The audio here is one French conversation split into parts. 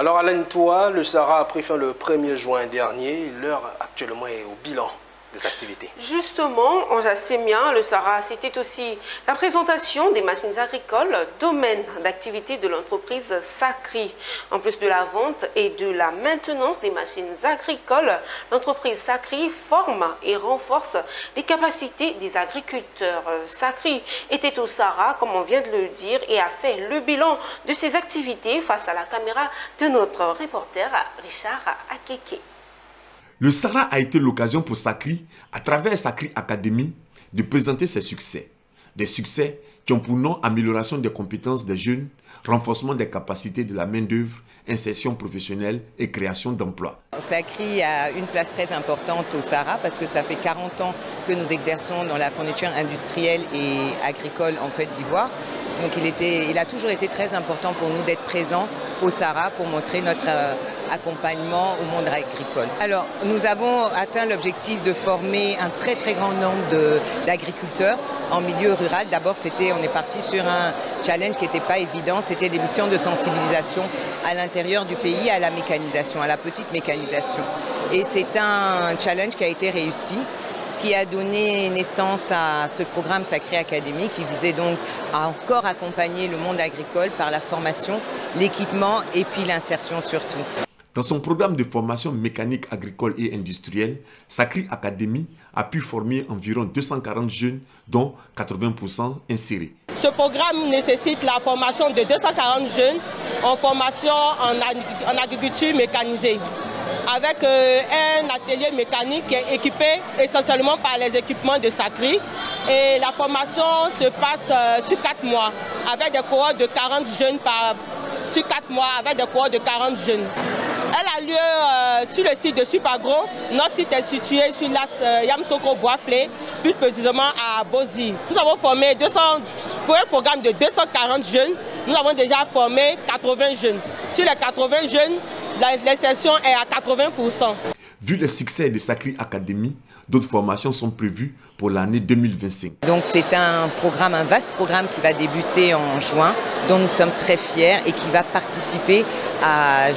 Alors Alain Toua, le Sahara a pris fin le 1er juin dernier. L'heure actuellement est au bilan des activités. Justement, en Jassémien, le Sahara, c'était aussi la présentation des machines agricoles, domaine d'activité de l'entreprise Sacri. En plus de la vente et de la maintenance des machines agricoles, l'entreprise Sacri forme et renforce les capacités des agriculteurs. Sacri était au Sahara, comme on vient de le dire, et a fait le bilan de ses activités face à la caméra de notre reporter Richard Akeke. Le Sahara a été l'occasion pour Sacri, à travers Sacri Academy, de présenter ses succès. Des succès qui ont pour nom amélioration des compétences des jeunes, renforcement des capacités de la main-d'œuvre, insertion professionnelle et création d'emplois. Sacri a une place très importante au Sahara parce que ça fait 40 ans que nous exerçons dans la fourniture industrielle et agricole en Côte d'Ivoire. Donc il a toujours été très important pour nous d'être présents au Sahara pour montrer notre accompagnement au monde agricole. Alors nous avons atteint l'objectif de former un très grand nombre d'agriculteurs en milieu rural. D'abord on est parti sur un challenge qui n'était pas évident, c'était des missions de sensibilisation à l'intérieur du pays à la mécanisation, à la petite mécanisation. Et c'est un challenge qui a été réussi. Ce qui a donné naissance à ce programme Sacri Academy qui visait donc à encore accompagner le monde agricole par la formation, l'équipement et puis l'insertion surtout. Dans son programme de formation mécanique agricole et industrielle, Sacri Academy a pu former environ 240 jeunes, dont 80% insérés. Ce programme nécessite la formation de 240 jeunes en formation en agriculture mécanisée, avec un atelier mécanique qui est équipé essentiellement par les équipements de Sacri. Et la formation se passe sur 4 mois, avec des cohortes de 40 jeunes sur 4 mois, avec des cohortes de 40 jeunes. Elle a lieu sur le site de Supagro. Notre site est situé sur l'as Yamsoko Boisflé, plus précisément à Bozi. Nous avons formé pour un programme de 240 jeunes, nous avons déjà formé 80 jeunes. Sur les 80 jeunes, l'insertion est à 80%. Vu le succès de Sacri Academy, d'autres formations sont prévues pour l'année 2025. Donc c'est un vaste programme qui va débuter en juin, dont nous sommes très fiers et qui va participer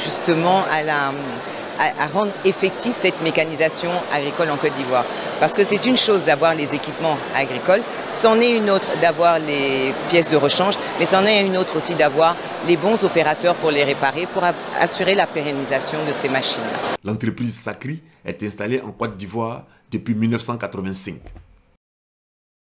justement à rendre effective cette mécanisation agricole en Côte d'Ivoire. Parce que c'est une chose d'avoir les équipements agricoles, c'en est une autre d'avoir les pièces de rechange, mais c'en est une autre aussi d'avoir les bons opérateurs pour les réparer, pour assurer la pérennisation de ces machines. L'entreprise Sacri est installée en Côte d'Ivoire depuis 1985.